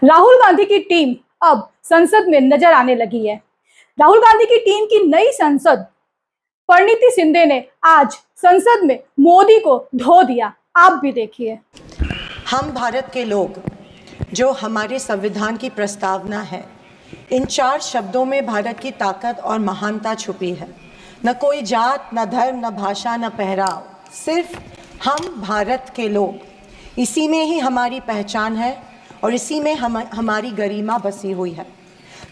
राहुल गांधी की टीम अब संसद में नजर आने लगी है। राहुल गांधी की टीम की नई सांसद परिणीति शिंदे ने आज संसद में मोदी को धो दिया। आप भी देखिए। हम भारत के लोग, जो हमारे संविधान की प्रस्तावना है, इन 4 शब्दों में भारत की ताकत और महानता छुपी है। न कोई जात, न धर्म, न भाषा, न पहराव, सिर्फ हम भारत के लोग। इसी में ही हमारी पहचान है और इसी में हमारी गरिमा बसी हुई है।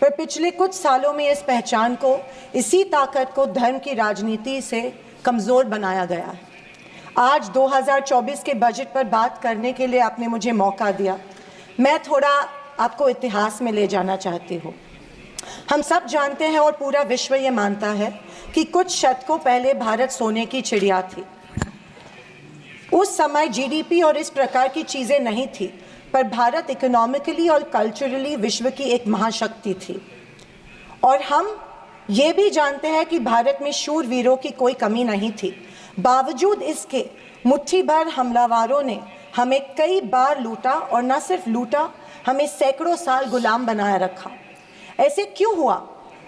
पर पिछले कुछ सालों में इस पहचान को, इसी ताकत को धर्म की राजनीति से कमज़ोर बनाया गया है। आज 2024 के बजट पर बात करने के लिए आपने मुझे मौका दिया। मैं थोड़ा आपको इतिहास में ले जाना चाहती हूँ। हम सब जानते हैं और पूरा विश्व ये मानता है कि कुछ शतकों पहले भारत सोने की चिड़िया थी। उस समय जीडीपी और इस प्रकार की चीज़ें नहीं थी, पर भारत इकोनॉमिकली और कल्चरली विश्व की एक महाशक्ति थी। और हम ये भी जानते हैं कि भारत में शूरवीरों की कोई कमी नहीं थी। बावजूद इसके मुट्ठी भर हमलावरों ने हमें कई बार लूटा, और न सिर्फ लूटा, हमें सैकड़ों साल गुलाम बनाए रखा। ऐसे क्यों हुआ?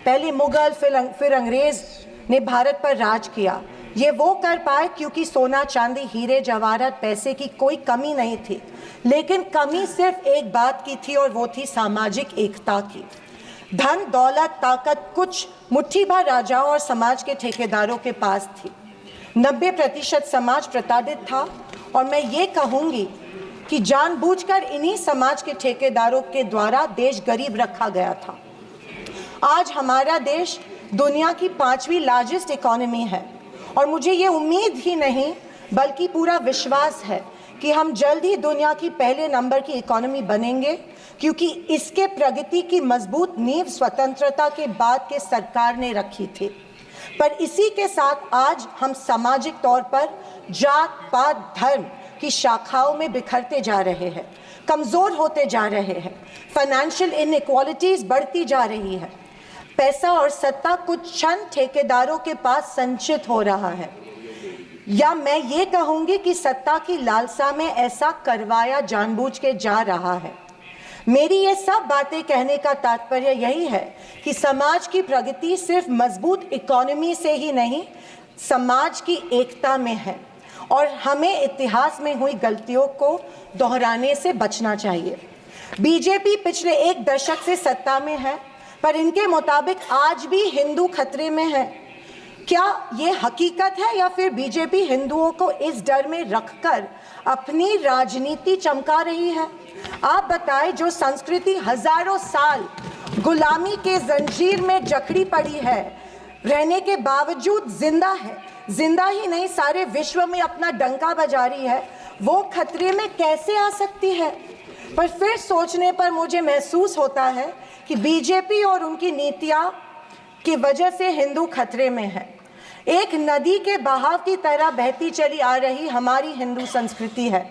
पहले मुगल, फिर अंग्रेज ने भारत पर राज किया। ये वो कर पाए क्योंकि सोना, चांदी, हीरे जवाहरात, पैसे की कोई कमी नहीं थी। लेकिन कमी सिर्फ एक बात की थी, और वो थी सामाजिक एकता की। धन, दौलत, ताकत कुछ मुट्ठी भर राजाओं और समाज के ठेकेदारों के पास थी। 90% समाज प्रताड़ित था, और मैं ये कहूँगी कि जानबूझकर इन्हीं समाज के ठेकेदारों के द्वारा देश गरीब रखा गया था। आज हमारा देश दुनिया की 5वीं लार्जेस्ट इकोनॉमी है, और मुझे ये उम्मीद ही नहीं बल्कि पूरा विश्वास है कि हम जल्द ही दुनिया की पहले नंबर की इकोनॉमी बनेंगे, क्योंकि इसके प्रगति की मजबूत नींव स्वतंत्रता के बाद के सरकार ने रखी थी। पर इसी के साथ आज हम सामाजिक तौर पर जात, पात, धर्म की शाखाओं में बिखरते जा रहे हैं, कमज़ोर होते जा रहे हैं। फाइनेंशियल इनइक्वालिटीज़ बढ़ती जा रही है। पैसा और सत्ता कुछ चंद ठेकेदारों के पास संचित हो रहा है, या मैं ये कहूँगी कि सत्ता की लालसा में ऐसा करवाया जानबूझ के जा रहा है। मेरी ये सब बातें कहने का तात्पर्य यही है कि समाज की प्रगति सिर्फ मजबूत इकोनॉमी से ही नहीं, समाज की एकता में है, और हमें इतिहास में हुई गलतियों को दोहराने से बचना चाहिए। बीजेपी पिछले 1 दशक से सत्ता में है, पर इनके मुताबिक आज भी हिंदू खतरे में है। क्या ये हकीकत है, या फिर बीजेपी हिंदुओं को इस डर में रखकर अपनी राजनीति चमका रही है? आप बताएं, जो संस्कृति हजारों साल गुलामी के जंजीर में जकड़ी पड़ी है, रहने के बावजूद जिंदा है, जिंदा ही नहीं सारे विश्व में अपना डंका बजा रही है, वो खतरे में कैसे आ सकती है? पर फिर सोचने पर मुझे महसूस होता है कि बीजेपी और उनकी नीतियां की वजह से हिंदू खतरे में है। एक नदी के बहाव की तरह बहती चली आ रही हमारी हिंदू संस्कृति है।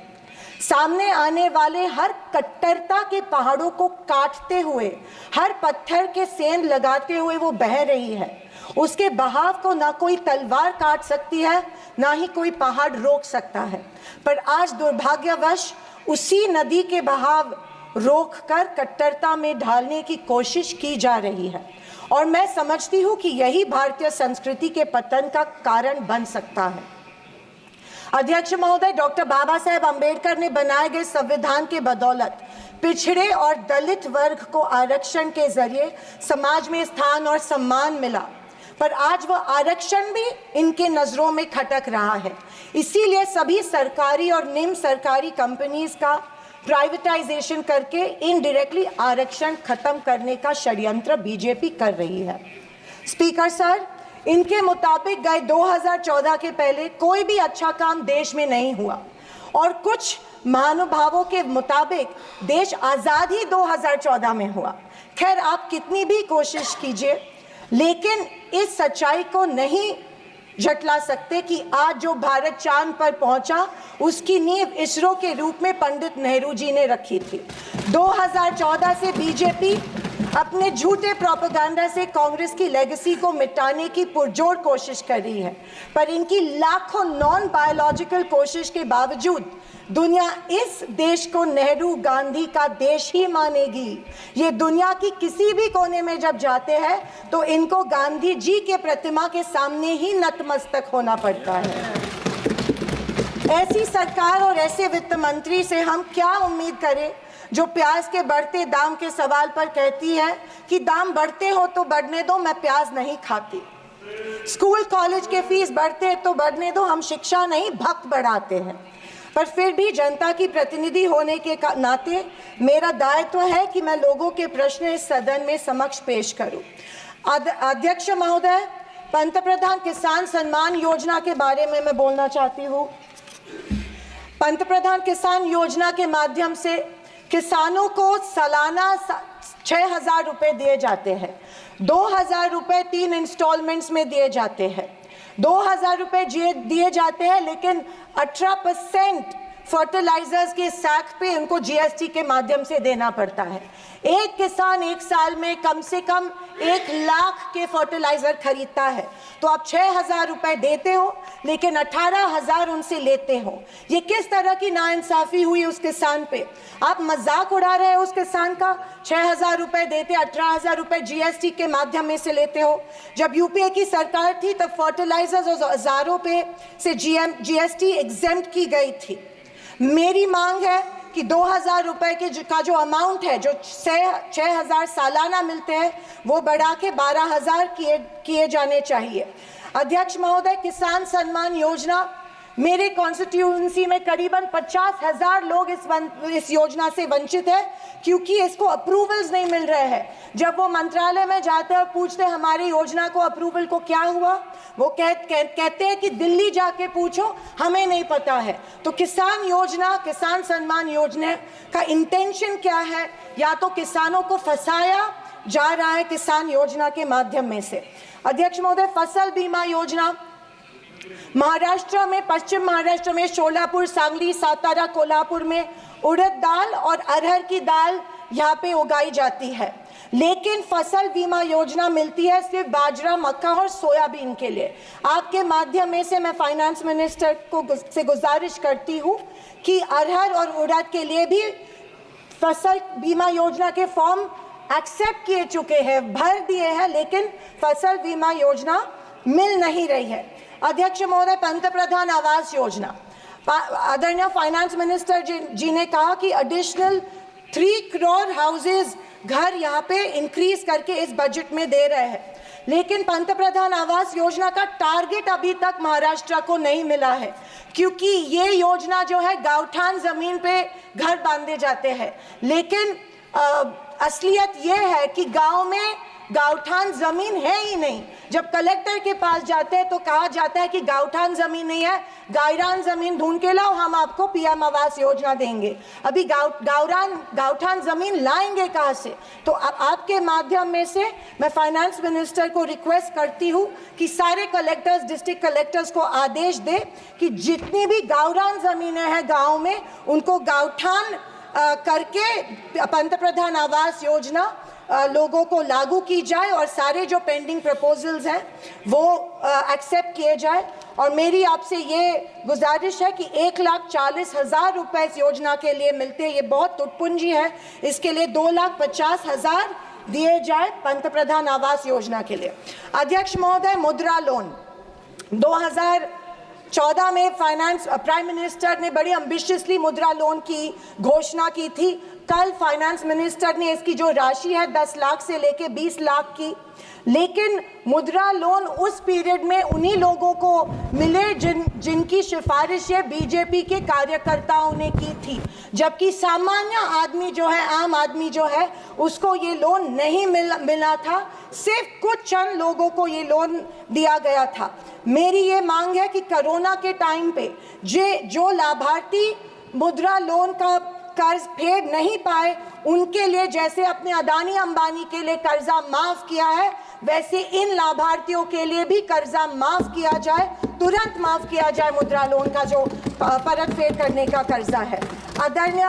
सामने आने वाले हर कट्टरता के पहाड़ों को काटते हुए, हर पत्थर के सेंध लगाते हुए वो बह रही है। उसके बहाव को ना कोई तलवार काट सकती है, ना ही कोई पहाड़ रोक सकता है। पर आज दुर्भाग्यवश उसी नदी के बहाव रोककर कट्टरता में ढालने की कोशिश की जा रही है, और मैं समझती हूँ कि यही भारतीय संस्कृति के पतन का कारण बन सकता है। अध्यक्ष महोदय, डॉक्टर बाबा साहेब अम्बेडकर ने बनाए गए संविधान के बदौलत पिछड़े और दलित वर्ग को आरक्षण के जरिए समाज में स्थान और सम्मान मिला, पर आज वह आरक्षण भी इनके नजरों में खटक रहा है। इसीलिए सभी सरकारी और निम्न सरकारी कंपनीज का प्राइवेटाइजेशन करके इनडायरेक्टली आरक्षण खत्म करने का षड्यंत्र बीजेपी कर रही है। स्पीकर सर, इनके मुताबिक गए 2014 के पहले कोई भी अच्छा काम देश में नहीं हुआ, और कुछ महानुभावों के मुताबिक देश आज़ाद ही 2014 में हुआ। खैर, आप कितनी भी कोशिश कीजिए, लेकिन इस सच्चाई को नहीं झटला सकते कि आज जो भारत चांद पर पहुंचा, उसकी नींव इसरो के रूप में पंडित नेहरू जी ने रखी थी। 2014 से बीजेपी अपने झूठे प्रोपेगेंडा से कांग्रेस की लेगेसी को मिटाने की पुरजोर कोशिश कर रही है, पर इनकी लाखों नॉन बायोलॉजिकल कोशिश के बावजूद दुनिया इस देश को नेहरू गांधी का देश ही मानेगी। ये दुनिया की किसी भी कोने में जब जाते हैं तो इनको गांधी जी के प्रतिमा के सामने ही नतमस्तक होना पड़ता है। ऐसी सरकार और ऐसे वित्त मंत्री से हम क्या उम्मीद करें जो प्याज के बढ़ते दाम के सवाल पर कहती है कि दाम बढ़ते हो तो बढ़ने दो, मैं प्याज नहीं खाती। स्कूल कॉलेज के फीस बढ़ते हैं तो बढ़ने दो, हम शिक्षा नहीं भक्त बढ़ाते हैं। पर फिर भी जनता की प्रतिनिधि होने के नाते मेरा दायित्व है कि मैं लोगों के प्रश्न इस सदन में समक्ष पेश करूं। अध्यक्ष महोदय, पंतप्रधान किसान सम्मान योजना के बारे में मैं बोलना चाहती हूँ। पंतप्रधान किसान योजना के माध्यम से किसानों को सालाना 6,000 रुपये दिए जाते हैं। 2,000 रुपये 3 इंस्टॉलमेंट्स में दिए जाते हैं। 2,000 रुपये दिए जाते हैं, लेकिन 18% फर्टिलाइजर्स के सैक पे उनको जीएसटी के माध्यम से देना पड़ता है। एक किसान एक साल में कम से कम 1 लाख के फर्टिलाइजर खरीदता है, तो आप 6,000 रुपये देते हो लेकिन 18,000 उनसे लेते हो। ये किस तरह की नाइंसाफी हुई उस किसान पे? आप मजाक उड़ा रहे हो उस किसान का। 6,000 रुपये देते, 18,000 रुपये जीएसटी के माध्यम से लेते हो। जब यूपीए की सरकार थी तब फर्टिलाइजर्स और औजारों पे से जीएसटी एग्जेम्प्ट की गई थी। मेरी मांग है कि 2,000 रुपये का जो अमाउंट है, जो 6,000 सालाना मिलते हैं, वो बढ़ा के 12,000 किए जाने चाहिए। अध्यक्ष महोदय, किसान सम्मान योजना, मेरे कॉन्स्टिट्यूएंसी में करीबन 50,000 लोग इस योजना से वंचित है क्योंकि इसको अप्रूवल्स नहीं मिल रहे हैं। जब वो मंत्रालय में जाते हैं और पूछते हैं हमारी योजना को अप्रूवल को क्या हुआ, वो कहते हैं कि दिल्ली जाके पूछो, हमें नहीं पता है। तो किसान योजना, किसान सम्मान योजना का इंटेंशन क्या है? या तो किसानों को फंसाया जा रहा है किसान योजना के माध्यम में से। अध्यक्ष महोदय, फसल बीमा योजना, महाराष्ट्र में, पश्चिम महाराष्ट्र में शोलापुर, सांगली, सातारा, कोल्हापुर में उड़द दाल और अरहर की दाल यहाँ पे उगाई जाती है, लेकिन फसल बीमा योजना मिलती है सिर्फ बाजरा, मक्का और सोयाबीन के लिए। आपके माध्यम में से मैं फाइनेंस मिनिस्टर से गुजारिश करती हूँ कि अरहर और उड़द के लिए भी फसल बीमा योजना के फॉर्म एक्सेप्ट किए चुके हैं, भर दिए हैं, लेकिन फसल बीमा योजना मिल नहीं रही है। अध्यक्ष महोदय, पंतप्रधान आवास योजना, आदरणीय फाइनेंस मिनिस्टर जी ने कहा कि एडिशनल 3 करोड़ हाउसेज, घर यहाँ पे इंक्रीज करके इस बजट में दे रहे हैं, लेकिन पंतप्रधान आवास योजना का टारगेट अभी तक महाराष्ट्र को नहीं मिला है, क्योंकि ये योजना जो है गांवठान जमीन पे घर बांधे जाते हैं, लेकिन असलियत ये है कि गांव में गांवठान जमीन है ही नहीं। जब कलेक्टर के पास जाते हैं तो कहा जाता है कि गांवठान जमीन नहीं है, गायरान जमीन ढूंढ के लाओ, हम आपको पीएम आवास योजना देंगे। अभी गांवठान जमीन लाएंगे कहाँ से? तो अब आपके माध्यम में से मैं फाइनेंस मिनिस्टर को रिक्वेस्ट करती हूँ कि सारे कलेक्टर्स, डिस्ट्रिक्ट कलेक्टर्स को आदेश दे कि जितनी भी गावरान जमीनें हैं गाँव में, उनको गांवठान करके पंतप्रधान आवास योजना लोगों को लागू की जाए और सारे जो पेंडिंग प्रपोजल्स हैं वो एक्सेप्ट किए जाए। और मेरी आपसे ये गुजारिश है कि 1,40,000 रुपये इस योजना के लिए मिलते हैं, ये बहुत टुटपुंजी है, इसके लिए 2,50,000 दिए जाए पंतप्रधान आवास योजना के लिए। अध्यक्ष महोदय, मुद्रा लोन 2014 में प्राइम मिनिस्टर ने बड़ी एम्बिशियसली मुद्रा लोन की घोषणा की थी। कल फाइनेंस मिनिस्टर ने इसकी जो राशि है 10 लाख से लेके 20 लाख की, लेकिन मुद्रा लोन उस पीरियड में उन्हीं लोगों को मिले जिनकी सिफारिशें बीजेपी के कार्यकर्ताओं ने की थी, जबकि सामान्य आदमी जो है, आम आदमी जो है, उसको ये लोन नहीं मिला था। सिर्फ कुछ चंद लोगों को ये लोन दिया गया था। मेरी ये मांग है कि कोरोना के टाइम पे जो लाभार्थी मुद्रा लोन का कर्ज फेड नहीं पाए, उनके लिए जैसे अपने अदानी अंबानी के लिए कर्जा माफ किया है, वैसे इन लाभार्थियों के लिए भी कर्जा माफ किया जाए, तुरंत माफ किया जाए मुद्रा लोन का जो परत फेड करने का कर्जा है। आदरणीय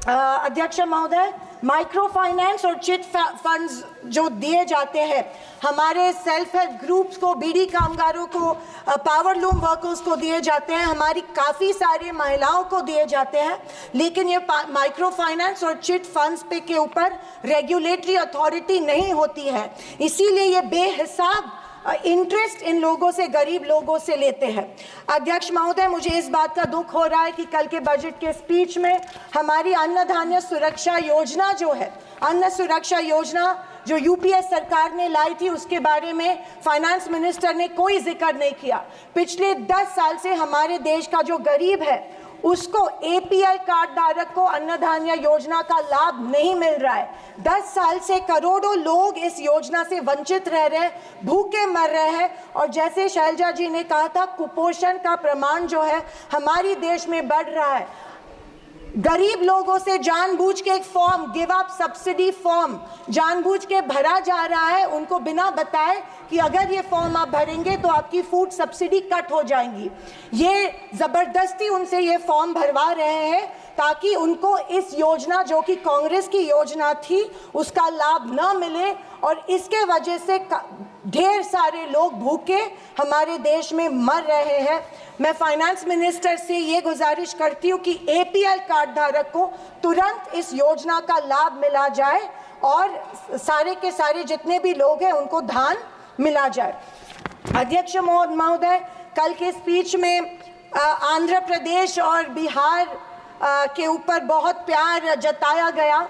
अध्यक्ष महोदय, माइक्रो फाइनेंस और चिट फंड्स जो दिए जाते हैं हमारे सेल्फ हेल्प ग्रुप्स को, बीड़ी कामगारों को, पावर लूम वर्कर्स को दिए जाते हैं, हमारी काफ़ी सारी महिलाओं को दिए जाते हैं, लेकिन ये माइक्रो फाइनेंस और चिट फंड्स पे के ऊपर रेगुलेटरी अथॉरिटी नहीं होती है, इसीलिए ये बेहिसाब इंटरेस्ट इन लोगों से, गरीब लोगों से लेते हैं। अध्यक्ष महोदय, मुझे इस बात का दुख हो रहा है कि कल के बजट के स्पीच में हमारी अन्न धान्य सुरक्षा योजना जो है, अन्न सुरक्षा योजना जो यूपीए सरकार ने लाई थी, उसके बारे में फाइनेंस मिनिस्टर ने कोई जिक्र नहीं किया। पिछले 10 साल से हमारे देश का जो गरीब है उसको एपीएल कार्ड धारक को अन्न धान्य योजना का लाभ नहीं मिल रहा है। 10 साल से करोड़ों लोग इस योजना से वंचित रह रहे हैं, भूखे मर रहे हैं, और जैसे शैलजा जी ने कहा था, कुपोषण का प्रमाण जो है हमारी देश में बढ़ रहा है। गरीब लोगों से जानबूझ के एक form, give up subsidy form जानबूझ के भरा जा रहा है, उनको बिना बताए कि अगर ये फॉर्म आप भरेंगे तो आपकी फूड सब्सिडी कट हो जाएंगी। ये जबरदस्ती उनसे ये फॉर्म भरवा रहे हैं ताकि उनको इस योजना, जो कि कांग्रेस की योजना थी, उसका लाभ न मिले, और इसके वजह से ढेर सारे लोग भूखे हमारे देश में मर रहे हैं। मैं फाइनेंस मिनिस्टर से ये गुजारिश करती हूँ कि एपीएल कार्ड धारक को तुरंत इस योजना का लाभ मिला जाए और सारे के सारे जितने भी लोग हैं उनको धान मिला जाए। अध्यक्ष महोदय, कल के स्पीच में आंध्र प्रदेश और बिहार के ऊपर बहुत प्यार जताया गया।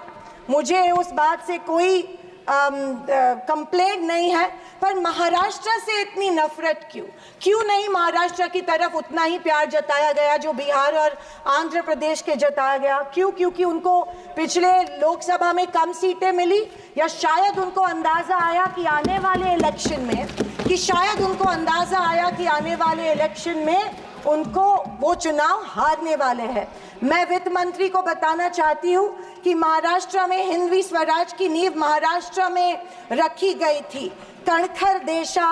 मुझे उस बात से कोई कंप्लेंट नहीं है, पर महाराष्ट्र से इतनी नफरत क्यों नहीं महाराष्ट्र की तरफ उतना ही प्यार जताया गया जो बिहार और आंध्र प्रदेश के जताया गया? क्यों? क्योंकि उनको पिछले लोकसभा में कम सीटें मिली, या शायद उनको अंदाज़ा आया कि आने वाले इलेक्शन में उनको वो चुनाव हारने वाले हैं। मैं वित्त मंत्री को बताना चाहती हूँ कि महाराष्ट्र में हिंदवी स्वराज की नींव महाराष्ट्र में रखी गई थी। कणखर देशा,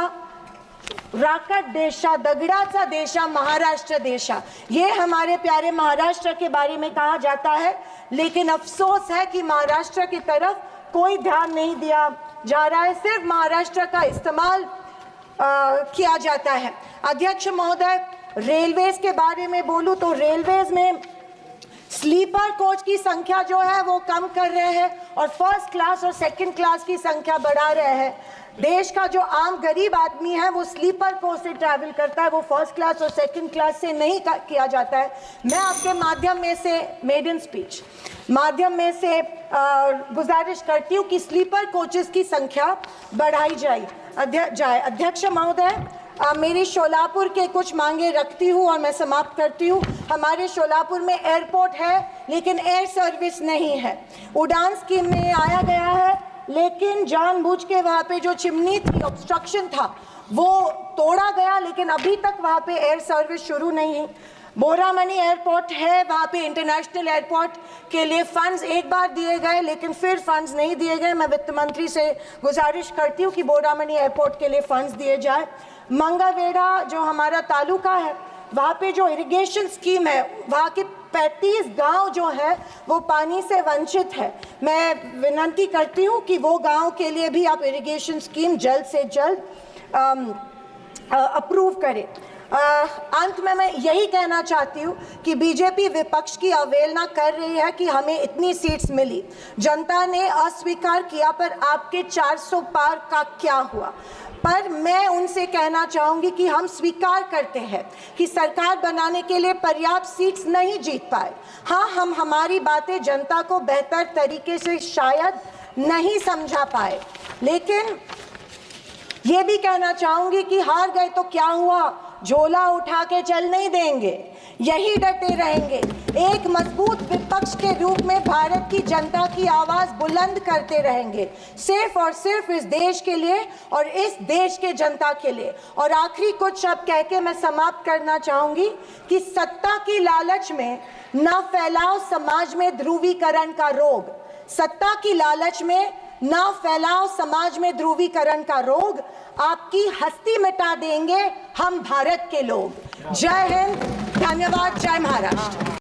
राकट देशा, दगडाचा देशा, महाराष्ट्र देशा, ये हमारे प्यारे महाराष्ट्र के बारे में कहा जाता है, लेकिन अफसोस है कि महाराष्ट्र की तरफ कोई ध्यान नहीं दिया जा रहा है, सिर्फ महाराष्ट्र का इस्तेमाल किया जाता है। अध्यक्ष महोदय, रेलवेज के बारे में बोलूं तो रेलवेज में स्लीपर कोच की संख्या जो है वो कम कर रहे हैं और फर्स्ट क्लास और सेकंड क्लास की संख्या बढ़ा रहे हैं। देश का जो आम गरीब आदमी है वो स्लीपर कोच से ट्रैवल करता है, वो फर्स्ट क्लास और सेकंड क्लास से नहीं किया जाता है। मैं आपके माध्यम में से मेडन स्पीच माध्यम में से गुजारिश करती हूँ कि स्लीपर कोचेस की संख्या बढ़ाई जाए। अध्यक्ष महोदय, मेरी शोलापुर के कुछ मांगे रखती हूँ और मैं समाप्त करती हूँ। हमारे शोलापुर में एयरपोर्ट है लेकिन एयर सर्विस नहीं है। उड़ान स्कीम में आया गया है, लेकिन जानबूझ के वहाँ पे जो चिमनी थी, ऑब्स्ट्रक्शन था, वो तोड़ा गया, लेकिन अभी तक वहाँ पे एयर सर्विस शुरू नहीं है। बोरामनी एयरपोर्ट है, वहाँ पे इंटरनेशनल एयरपोर्ट के लिए फंड्स एक बार दिए गए, लेकिन फिर फंड्स नहीं दिए गए। मैं वित्त मंत्री से गुजारिश करती हूँ कि बोरामनी एयरपोर्ट के लिए फंड्स दिए जाए। मंगावेड़ा जो हमारा तालुका है, वहाँ पे जो इरिगेशन स्कीम है, वहाँ के 35 गांव जो है वो पानी से वंचित है। मैं विनती करती हूँ कि वो गांव के लिए भी आप इरिगेशन स्कीम जल्द से जल्द अप्रूव करें। अंत में मैं यही कहना चाहती हूँ कि बीजेपी विपक्ष की अवहेलना कर रही है कि हमें इतनी सीट्स मिली, जनता ने अस्वीकार किया, पर आपके 400 पार का क्या हुआ? पर मैं उनसे कहना चाहूँगी कि हम स्वीकार करते हैं कि सरकार बनाने के लिए पर्याप्त सीट्स नहीं जीत पाए। हाँ, हम हमारी बातें जनता को बेहतर तरीके से शायद नहीं समझा पाए, लेकिन ये भी कहना चाहूँगी कि हार गए तो क्या हुआ, झोला उठा के चल नहीं देंगे, यही डटे रहेंगे। एक मजबूत विपक्ष के रूप में भारत की जनता की आवाज़ बुलंद करते रहेंगे, सिर्फ और सिर्फ इस देश के लिए और इस देश के जनता के लिए। और आखिरी कुछ शब्द कह के मैं समाप्त करना चाहूँगी कि सत्ता की लालच में न फैलाओ समाज में ध्रुवीकरण का रोग। सत्ता की लालच में ना फैलाओ समाज में ध्रुवीकरण का रोग, आपकी हस्ती मिटा देंगे हम भारत के लोग। जय हिंद, धन्यवाद, जय महाराष्ट्र।